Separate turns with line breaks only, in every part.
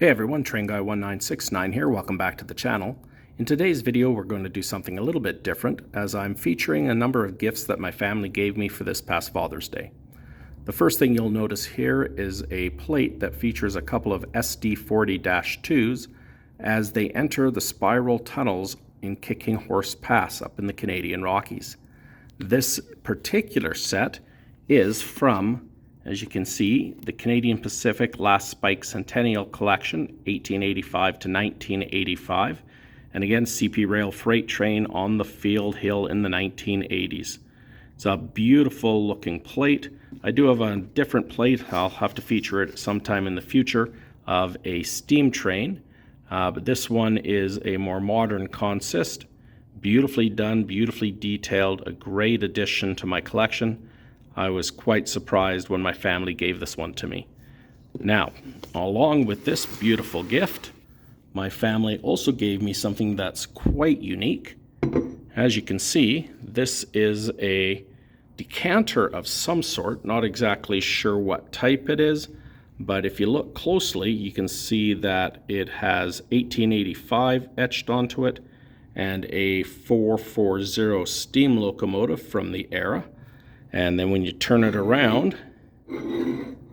Hey everyone, TrainGuy1969 here. Welcome back to the channel. In today's video, we're going to do something a little bit different as I'm featuring a number of gifts that my family gave me for this past Father's Day. The first thing you'll notice here is a plate that features a couple of SD40-2s as they enter the spiral tunnels in Kicking Horse Pass up in the Canadian Rockies. This particular set is from, as you can see, the Canadian Pacific Last Spike Centennial Collection, 1885 to 1985. And again, CP Rail Freight Train on the Field Hill in the 1980s. It's a beautiful looking plate. I do have a different plate. I'll have to feature it sometime in the future of a steam train. But this one is a more modern consist. Beautifully done, beautifully detailed, a great addition to my collection. I was quite surprised when my family gave this one to me. Now, along with this beautiful gift, my family also gave me something that's quite unique. As you can see, this is a decanter of some sort, not exactly sure what type it is, but if you look closely, you can see that it has 1885 etched onto it and a 440 steam locomotive from the era. And then when you turn it around,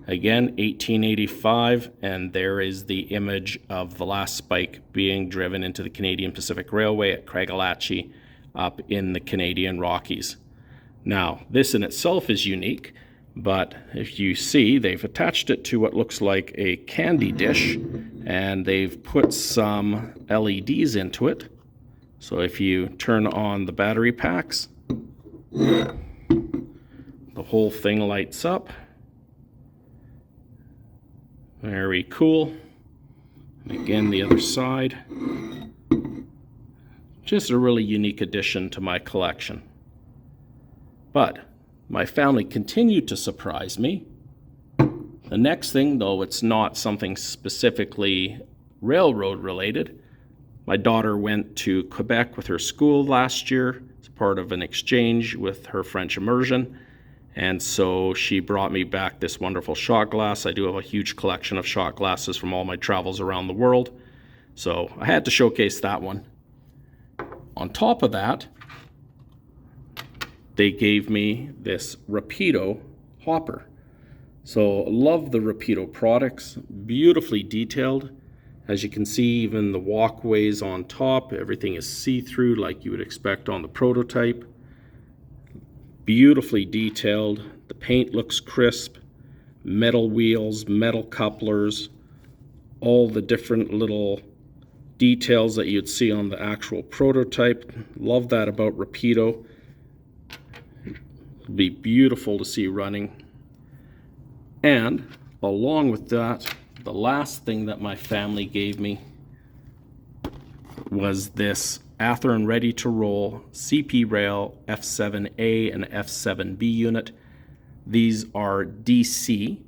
again, 1885, and there is the image of the last spike being driven into the Canadian Pacific Railway at Craigellachie up in the Canadian Rockies. Now, this in itself is unique, but if you see, they've attached it to what looks like a candy dish, and they've put some LEDs into it. So if you turn on the battery packs, the whole thing lights up. Very cool. And again, the other side. Just a really unique addition to my collection. But my family continued to surprise me. The next thing, though it's not something specifically railroad related, my daughter went to Quebec with her school last year as part of an exchange with her French immersion. And so she brought me back this wonderful shot glass. I do have a huge collection of shot glasses from all my travels around the world. So I had to showcase that one. On top of that, they gave me this Rapido hopper. So love the Rapido products, beautifully detailed. As you can see, even the walkways on top, everything is see-through like you would expect on the prototype. Beautifully detailed. The paint looks crisp. Metal wheels, metal couplers, all the different little details that you'd see on the actual prototype. Love that about Rapido. It'll be beautiful to see running. And along with that, the last thing that my family gave me was this Athearn ready to roll CP Rail F7A and F7B unit. These are DC,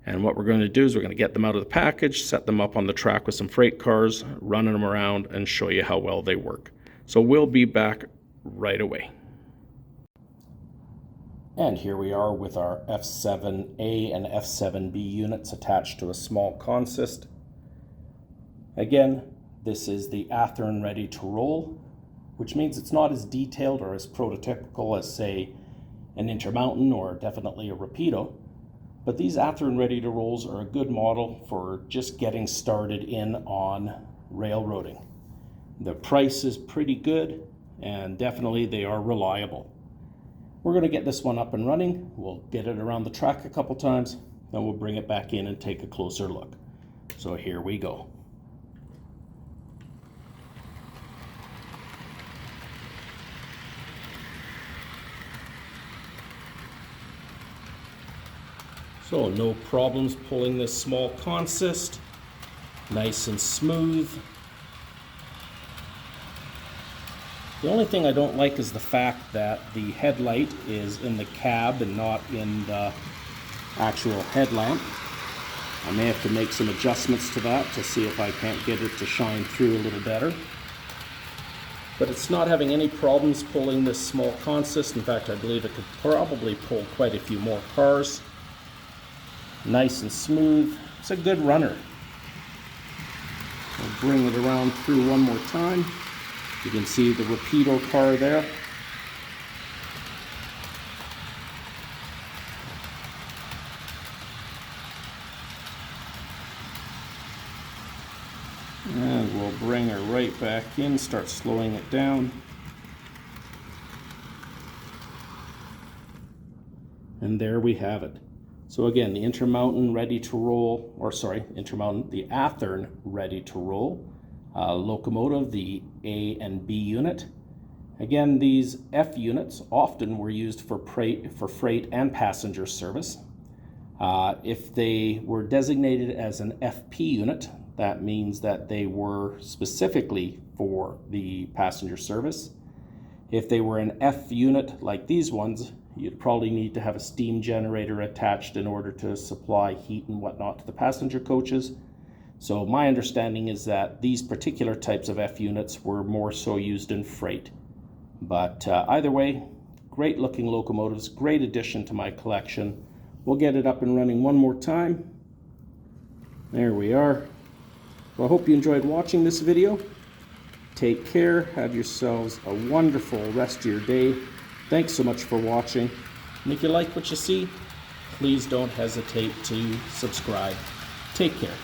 and what we're going to do is we're going to get them out of the package, set them up on the track with some freight cars, running them around, and show you how well they work. So we'll be back right away. And here we are with our F7A and F7B units attached to a small consist. Again, this is the Athearn ready to roll, which means it's not as detailed or as prototypical as, say, an Intermountain or definitely a Rapido. But these Athearn ready to rolls are a good model for just getting started in on railroading. The price is pretty good, and definitely they are reliable. We're going to get this one up and running. We'll get it around the track a couple times, then we'll bring it back in and take a closer look. So here we go. So no problems pulling this small consist, nice and smooth. The only thing I don't like is the fact that the headlight is in the cab and not in the actual headlamp. I may have to make some adjustments to that to see if I can't get it to shine through a little better. But it's not having any problems pulling this small consist. In fact, I believe it could probably pull quite a few more cars. Nice and smooth. It's a good runner. We'll bring it around through one more time. You can see the Rapido car there. And we'll bring her right back in, start slowing it down. And there we have it. So again, the Intermountain ready to roll, the Athearn ready to roll. Locomotive, the A and B unit. Again, these F units often were used for freight and passenger service. If they were designated as an FP unit, that means that they were specifically for the passenger service. If they were an F unit like these ones, you'd probably need to have a steam generator attached in order to supply heat and whatnot to the passenger coaches. So my understanding is that these particular types of F units were more so used in freight. But either way, great looking locomotives, great addition to my collection. We'll get it up and running one more time. There we are. Well, I hope you enjoyed watching this video. Take care, have yourselves a wonderful rest of your day. Thanks so much for watching. And if you like what you see, please don't hesitate to subscribe. Take care.